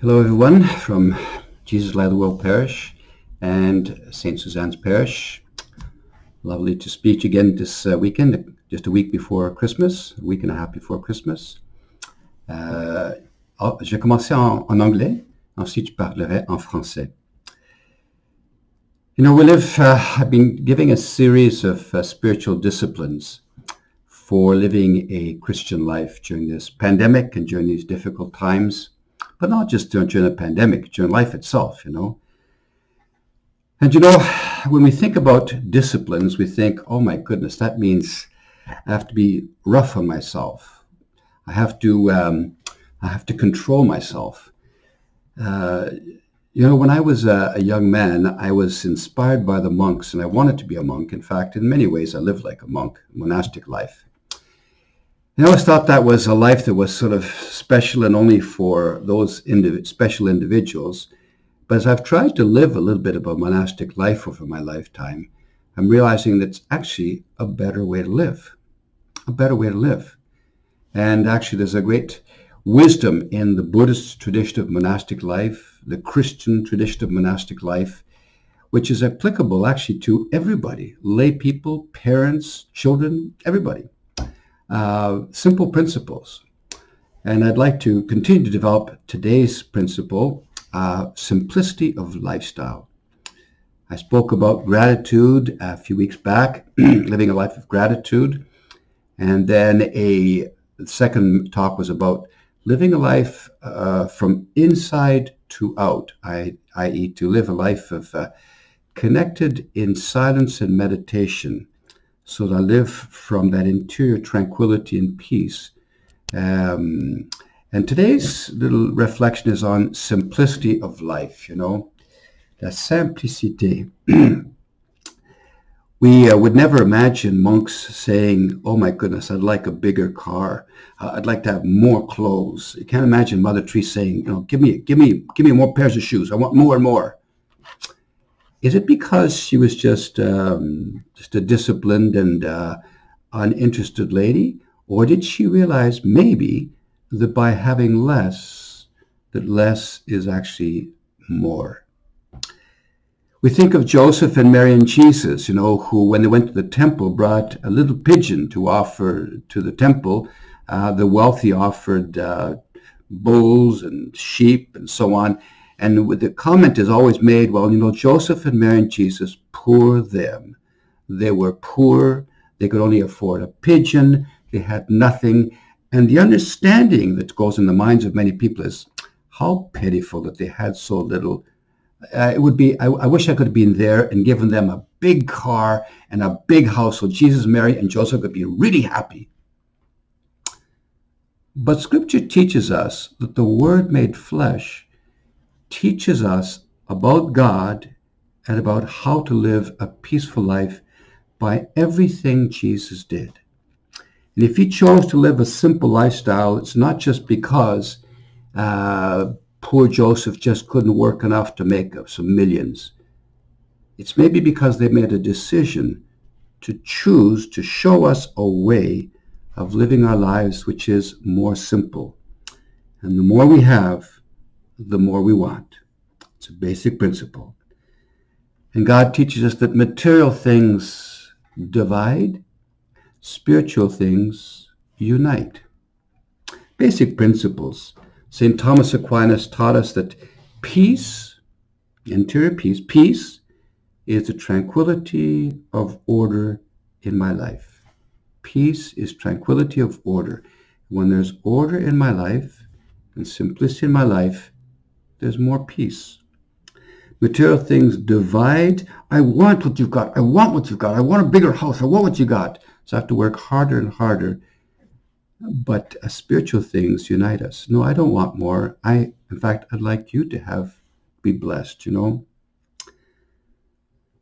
Hello everyone from Jesus Light of the World Parish and St. Suzanne's Parish. Lovely to speak again this weekend, just a week before Christmas, a week and a half before Christmas. Je vais commencer en anglais, ensuite je parlerai en français. You know, I've been giving a series of spiritual disciplines for living a Christian life during this pandemic and during these difficult times. But not just during the pandemic, during life itself, you know. And you know, when we think about disciplines, we think, oh my goodness, that means I have to be rough on myself. I have to control myself. You know, when I was a young man, I was inspired by the monks, and I wanted to be a monk. In fact, in many ways, I lived like a monk, monastic life. I always thought that was a life that was sort of special and only for those special individuals. But as I've tried to live a little bit of a monastic life over my lifetime, I'm realizing that it's actually a better way to live. A better way to live. And actually there's a great wisdom in the Buddhist tradition of monastic life, the Christian tradition of monastic life, which is applicable actually to everybody, lay people, parents, children, everybody. Simple principles. And I'd like to continue to develop today's principle, simplicity of lifestyle. I spoke about gratitude a few weeks back, living a life of gratitude. And then the second talk was about living a life from inside to out, i.e. to live a life of connected in silence and meditation, so that I live from that interior tranquility and peace. And today's little reflection is on simplicity of life, you know, la simplicité. We would never imagine monks saying, oh my goodness, I'd like a bigger car. I'd like to have more clothes. You can't imagine Mother Teresa saying, you know, give me more pairs of shoes. I want more and more. Is it because she was just a disciplined and uninterested lady? Or did she realize maybe that by having less, that less is actually more? We think of Joseph and Mary and Jesus, you know, who when they went to the temple brought a little pigeon to offer to the temple. The wealthy offered bulls and sheep and so on. And the comment is always made, well, you know, Joseph and Mary and Jesus, poor them. They were poor. They could only afford a pigeon. They had nothing. And the understanding that goes in the minds of many people is how pitiful that they had so little. It would be, I wish I could have been there and given them a big car and a big house so Jesus, Mary, and Joseph could be really happy. But Scripture teaches us that the Word made flesh teaches us about God and about how to live a peaceful life by everything Jesus did. And if he chose to live a simple lifestyle, it's not just because poor Joseph just couldn't work enough to make some millions. It's maybe because they made a decision to choose to show us a way of living our lives which is more simple. And the more we have, the more we want. It's a basic principle. And God teaches us that material things divide, spiritual things unite. Basic principles. St. Thomas Aquinas taught us that peace, interior peace is the tranquility of order in my life. Peace is tranquility of order. When there's order in my life and simplicity in my life, there's more peace. Material things divide. I want what you've got. I want what you've got. I want a bigger house. I want what you got. So I have to work harder and harder. But spiritual things unite us. No, I don't want more. In fact, I'd like you to be blessed, you know.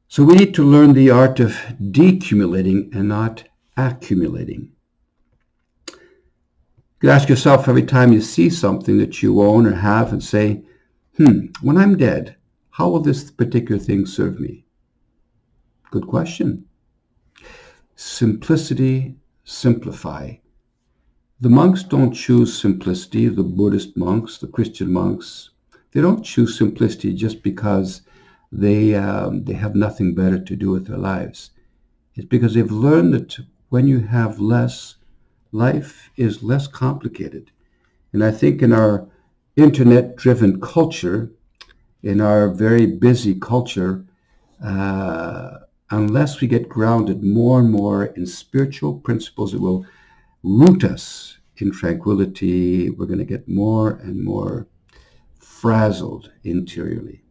So we need to learn the art of decumulating and not accumulating. You could ask yourself every time you see something that you own or have and say, when I'm dead, how will this particular thing serve me? Good question. Simplicity, simplify. The monks don't choose simplicity, the Buddhist monks, the Christian monks. They don't choose simplicity just because they have nothing better to do with their lives. It's because they've learned that when you have less, life is less complicated. And I think in our internet-driven culture, in our very busy culture, unless we get grounded more and more in spiritual principles that will root us in tranquility, we're going to get more and more frazzled interiorly.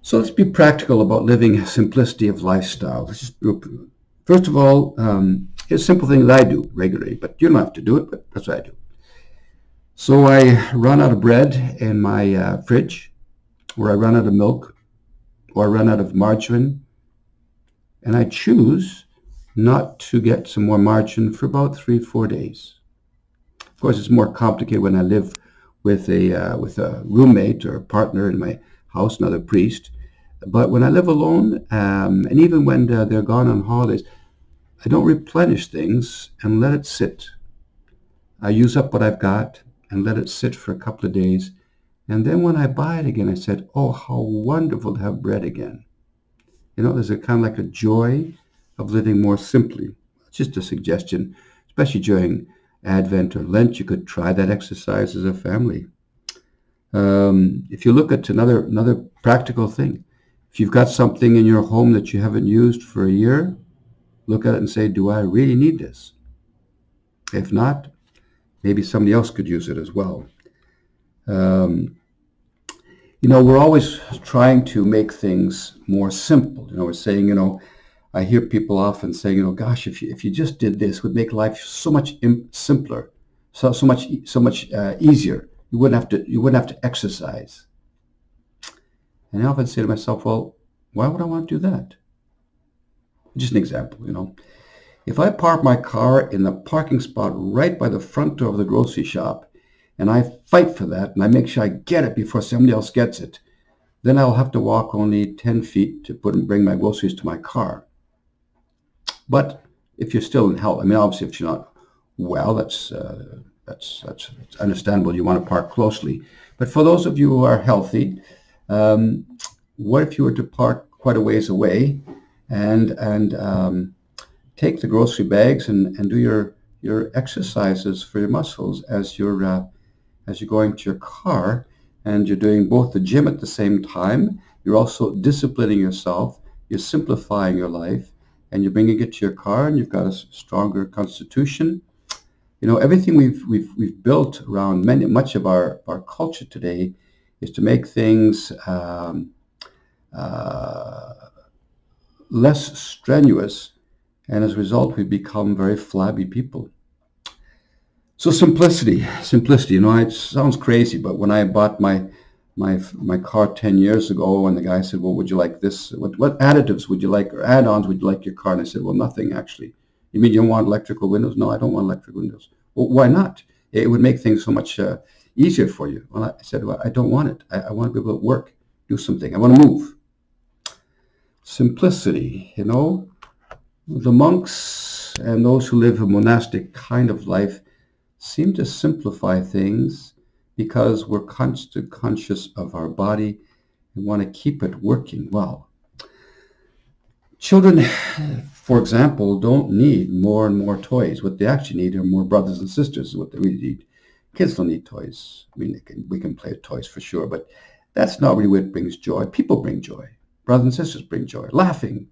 So let's be practical about living a simplicity of lifestyle. First of all, here's a simple thing that I do regularly, but you don't have to do it, but that's what I do. So I run out of bread in my fridge, or I run out of milk, or I run out of margarine, and I choose not to get some more margarine for about 3-4 days. Of course, it's more complicated when I live with a roommate or a partner in my house, another priest. But when I live alone, and even when they're gone on holidays, I don't replenish things and let it sit. I use up what I've got and let it sit for a couple of days. And then when I buy it again, I said, oh, how wonderful to have bread again. There's a kind of like a joy of living more simply. It's just a suggestion, especially during Advent or Lent. You could try that exercise as a family. If you look at another practical thing, if you've got something in your home that you haven't used for a year, look at it and say, do I really need this? If not, maybe somebody else could use it as well. We're always trying to make things more simple. We're saying, I hear people often saying, gosh, if you just did this, it would make life so much simpler, so much easier. You wouldn't have to exercise. And I often say to myself, well, why would I want to do that? Just an example, If I park my car in the parking spot right by the front door of the grocery shop, and I fight for that, and I make sure I get it before somebody else gets it, then I'll have to walk only 10 feet to bring my groceries to my car. But if you're still in health, obviously if you're not well, that's understandable. You want to park closely. But for those of you who are healthy, what if you were to park quite a ways away and take the grocery bags and do your exercises for your muscles as you're going to your car, and you're doing both the gym at the same time. You're also disciplining yourself. You're simplifying your life, and you're bringing it to your car, and you've got a stronger constitution. Everything we've built around much of our culture today is to make things less strenuous, and as a result, we become very flabby people. So simplicity. It sounds crazy, but when I bought my car 10 years ago, and the guy said, well, would you like this? What additives would you like, or add-ons would you like your car? And I said, well, nothing actually. You mean you don't want electrical windows? No, I don't want electrical windows. Well, why not? It would make things so much easier for you. Well, I said, well, I don't want it. I want to be able to work, do something. I want to move. Simplicity, The monks and those who live a monastic kind of life seem to simplify things because we're constantly conscious of our body and want to keep it working well. Children, for example, don't need more and more toys. What they actually need are more brothers and sisters is what they really need. Kids don't need toys. We can play with toys for sure, but that's not really what brings joy. People bring joy. Brothers and sisters bring joy. Laughing.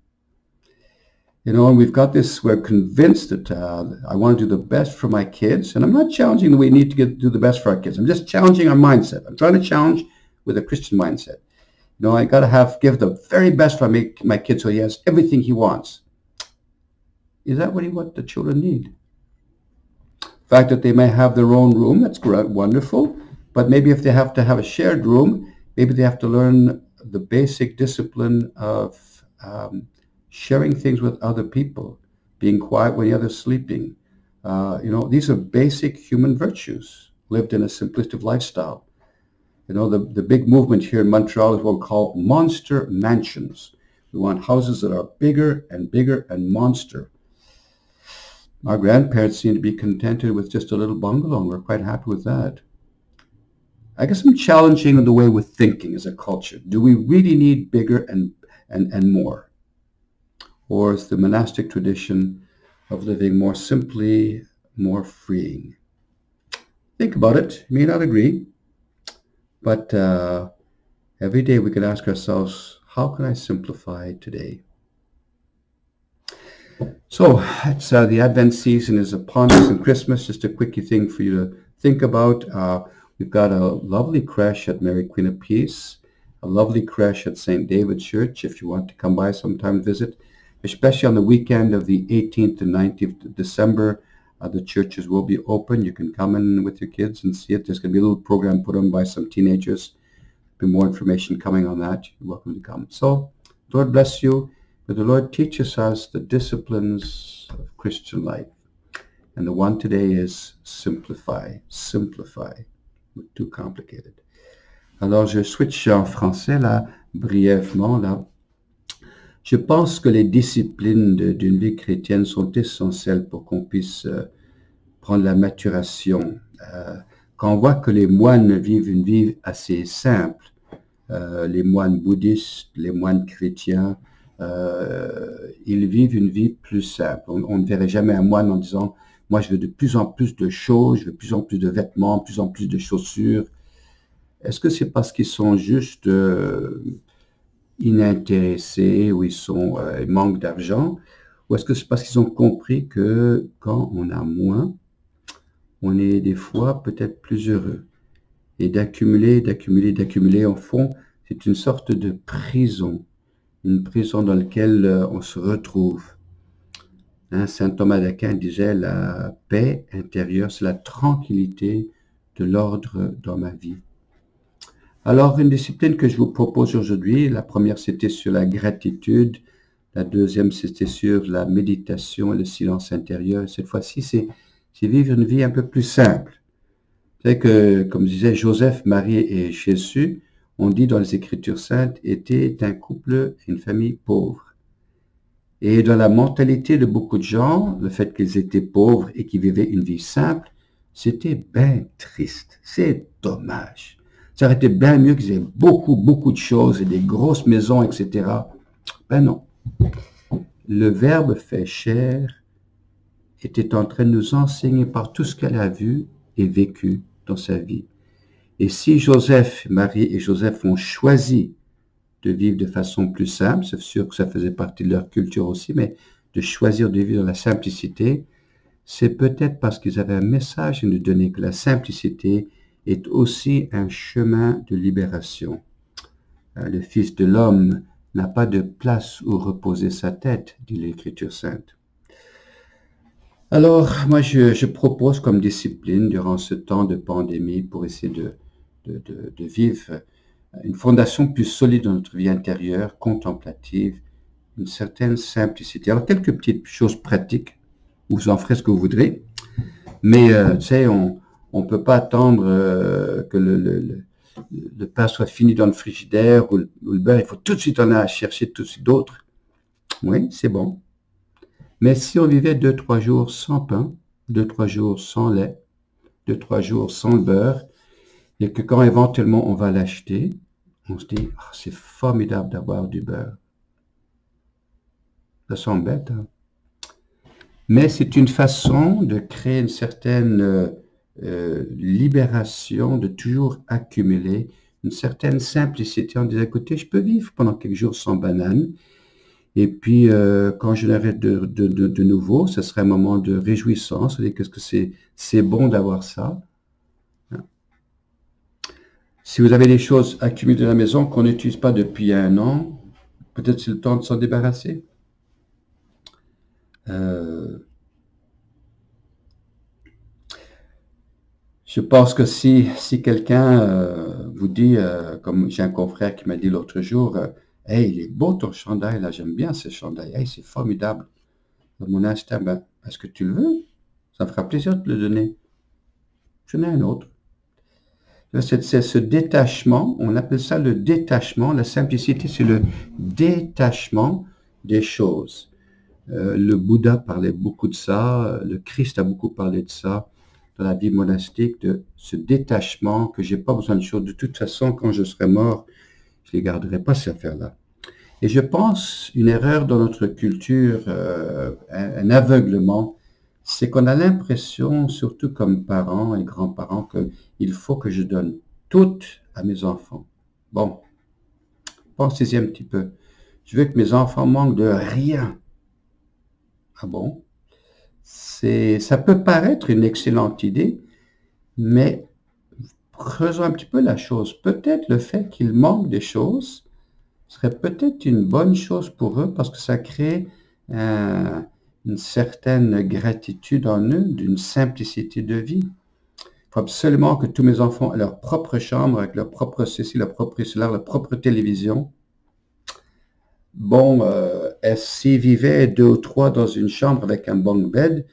And we've got this, we're convinced that I want to do the best for my kids. And I'm not challenging that we need to do the best for our kids. I'm just challenging our mindset. I'm trying to challenge with a Christian mindset. I got to give the very best for my kid so he has everything he wants. Is that what the children need? The fact that they may have their own room, that's great, wonderful. But maybe if they have to have a shared room, maybe they have to learn the basic discipline of sharing things with other people, being quiet when the other's sleeping. These are basic human virtues lived in a simplistic lifestyle. The big movement here in Montreal is what we call monster mansions. We want houses that are bigger and monster. Our grandparents seem to be contented with just a little bungalow, and we're quite happy with that. I guess I'm challenging the way we're thinking as a culture. Do we really need bigger and more? Or is the monastic tradition of living more simply, more freeing? Think about it. You may not agree, but every day we can ask ourselves, how can I simplify today? So it's the Advent season is upon us, and Christmas, just a quickie thing for you to think about. We've got a lovely creche at Mary Queen of Peace, a lovely creche at St. David Church, if you want to come by sometime, visit, especially on the weekend of the 18th and 19th of December. The churches will be open. You can come in with your kids and see it. There's going to be a little program put on by some teenagers. There'll be more information coming on that. You're welcome to come. So, Lord bless you. But the Lord teaches us the disciplines of Christian life. And the one today is simplify. Simplify. Too complicated. Alors, je switch en français là, brièvement là. Je pense que les disciplines d'une vie chrétienne sont essentielles pour qu'on puisse prendre la maturation. Quand on voit que les moines vivent une vie assez simple, les moines bouddhistes, les moines chrétiens, ils vivent une vie plus simple. On ne verrait jamais un moine en disant « Moi, je veux de plus en plus de choses, je veux de plus en plus de vêtements, de plus en plus de chaussures. » Est-ce que c'est parce qu'ils sont juste inintéressés ou ils manquent d'argent? Ou est-ce que c'est parce qu'ils ont compris que quand on a moins, on est des fois peut-être plus heureux? Et d'accumuler, au fond, c'est une sorte de prison. Une prison dans laquelle on se retrouve. Hein, Saint Thomas d'Aquin disait la paix intérieure, c'est la tranquillité de l'ordre dans ma vie. Alors, une discipline que je vous propose aujourd'hui, la première c'était sur la gratitude, la deuxième c'était sur la méditation et le silence intérieur. Cette fois-ci, c'est vivre une vie un peu plus simple. Vous savez que, comme disait Joseph, Marie et Jésus, on dit dans les Écritures saintes, étaient un couple et une famille pauvre. Et dans la mentalité de beaucoup de gens, le fait qu'ils étaient pauvres et qu'ils vivaient une vie simple, c'était bien triste. C'est dommage. Ça aurait été bien mieux qu'ils aient beaucoup de choses et des grosses maisons, etc. Ben non. Le Verbe fait chair était en train de nous enseigner par tout ce qu'elle a vu et vécu dans sa vie. Et si Joseph, Marie et Joseph ont choisi de vivre de façon plus simple, c'est sûr que ça faisait partie de leur culture aussi, mais de choisir de vivre dans la simplicité, c'est peut-être parce qu'ils avaient un message à nous donner que la simplicité est aussi un chemin de libération. Le Fils de l'homme n'a pas de place où reposer sa tête, dit l'Écriture sainte. Alors, moi, je propose comme discipline durant ce temps de pandémie pour essayer de vivre une fondation plus solide dans notre vie intérieure, contemplative, une certaine simplicité. Alors, quelques petites choses pratiques, vous en ferez ce que vous voudrez, mais tu sais, on ne peut pas attendre que le pain soit fini dans le frigidaire ou le beurre, il faut tout de suite en aller chercher tout de suite d'autres. Oui, c'est bon. Mais si on vivait 2-3 jours sans pain, 2-3 jours sans lait, 2-3 jours sans le beurre, et que quand éventuellement on va l'acheter, on se dit oh, c'est formidable d'avoir du beurre. Ça semble bête, hein? Mais c'est une façon de créer une certaine libération, de toujours accumuler une certaine simplicité en disant écoutez, je peux vivre pendant quelques jours sans banane. Et puis, quand je l'arrête de nouveau, ce serait un moment de réjouissance. C'est-à-dire que c'est bon d'avoir ça. Si vous avez des choses accumulées à la maison qu'on n'utilise pas depuis 1 an, peut-être c'est le temps de s'en débarrasser. Je pense que si quelqu'un vous dit, comme j'ai un confrère qui m'a dit l'autre jour, « Hey, il est beau ton chandail, là, j'aime bien ce chandail, hey, c'est formidable. » Dans mon instinct, ben, est-ce que tu le veux? Ça me fera plaisir de te le donner. J'en ai un autre. C'est ce détachement, on appelle ça le détachement. La simplicité, c'est le détachement des choses. Le Bouddha parlait beaucoup de ça, le Christ a beaucoup parlé de ça. dans la vie monastique, de ce détachement, que j'ai pas besoin de choses. De toute façon, quand je serai mort, je les garderai pas, ces affaires-là. Et je pense, une erreur dans notre culture, un aveuglement, c'est qu'on a l'impression, surtout comme parents et grands-parents, qu'il faut que je donne tout à mes enfants. Bon, pensez-y un petit peu. Je veux que mes enfants manquent de rien. Ah bon? Ça peut paraître une excellente idée, mais creusons un petit peu la chose. Peut-être le fait qu'ils manquent des choses serait peut-être une bonne chose pour eux parce que ça crée une certaine gratitude en eux, d'une simplicité de vie. Il faut absolument que tous mes enfants aient leur propre chambre avec leur propre ceci, leur propre cela, leur propre télévision. Bon, s'ils vivaient 2 ou 3 dans une chambre avec un bunk bed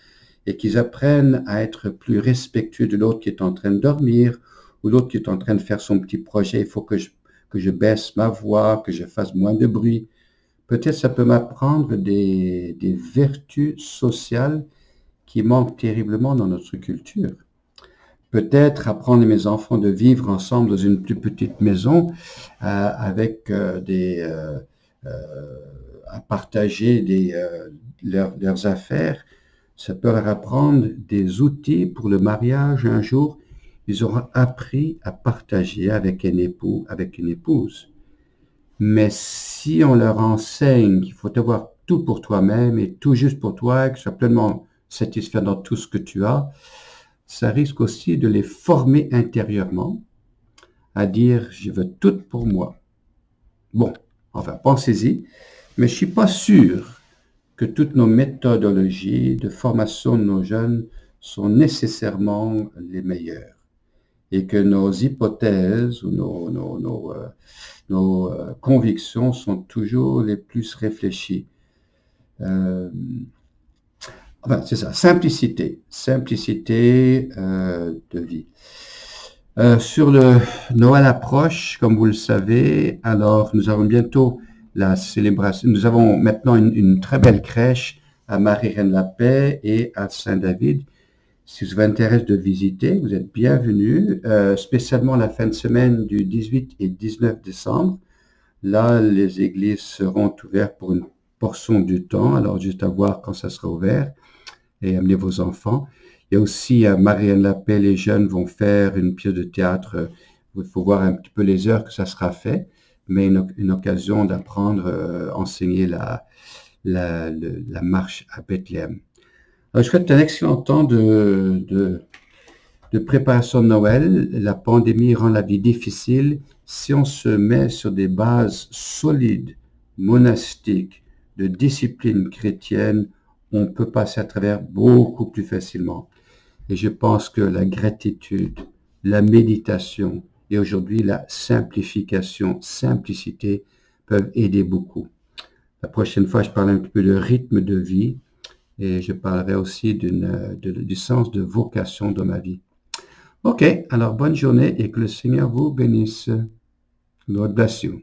et qu'ils apprennent à être plus respectueux de l'autre qui est en train de dormir ou l'autre qui est en train de faire son petit projet, il faut que je baisse ma voix, que je fasse moins de bruit. Peut-être ça peut m'apprendre des vertus sociales qui manquent terriblement dans notre culture. Peut-être apprendre à mes enfants de vivre ensemble dans une plus petite maison avec à partager leurs affaires. Ça peut leur apprendre des outils pour le mariage. Un jour, ils auront appris à partager avec un époux, avec une épouse. Mais si on leur enseigne qu'il faut avoir tout pour toi-même et tout juste pour toi, et que tu sois pleinement satisfait dans tout ce que tu as, ça risque aussi de les former intérieurement à dire « je veux tout pour moi ». Bon, enfin, pensez-y, mais je ne suis pas sûr que toutes nos méthodologies de formation de nos jeunes sont nécessairement les meilleures et que nos hypothèses ou nos convictions sont toujours les plus réfléchies. Enfin, c'est ça, simplicité de vie. Sur le Noël approche, comme vous le savez, alors nous avons bientôt la célébration. Nous avons maintenant une très belle crèche à Marie-Reine-la-Paix et à Saint-David. Si vous vous intéressez de visiter, vous êtes bienvenus, spécialement la fin de semaine du 18 et 19 décembre. Là, les églises seront ouvertes pour une portion du temps, alors juste à voir quand ça sera ouvert et amenez vos enfants. Il y a aussi à Marie-Reine-la-Paix, les jeunes vont faire une pièce de théâtre. Il faut voir un petit peu les heures que ça sera fait, mais une occasion d'apprendre, enseigner la marche à Bethléem. Alors, je souhaite un excellent temps de préparation de Noël. La pandémie rend la vie difficile. Si on se met sur des bases solides, monastiques, de discipline chrétienne, on peut passer à travers beaucoup plus facilement. Et je pense que la gratitude, la méditation et aujourd'hui la simplification, simplicité peuvent aider beaucoup. La prochaine fois, je parle un petit peu de rythme de vie et je parlerai aussi du sens de vocation dans ma vie. Ok, alors bonne journée et que le Seigneur vous bénisse. Lord bless you.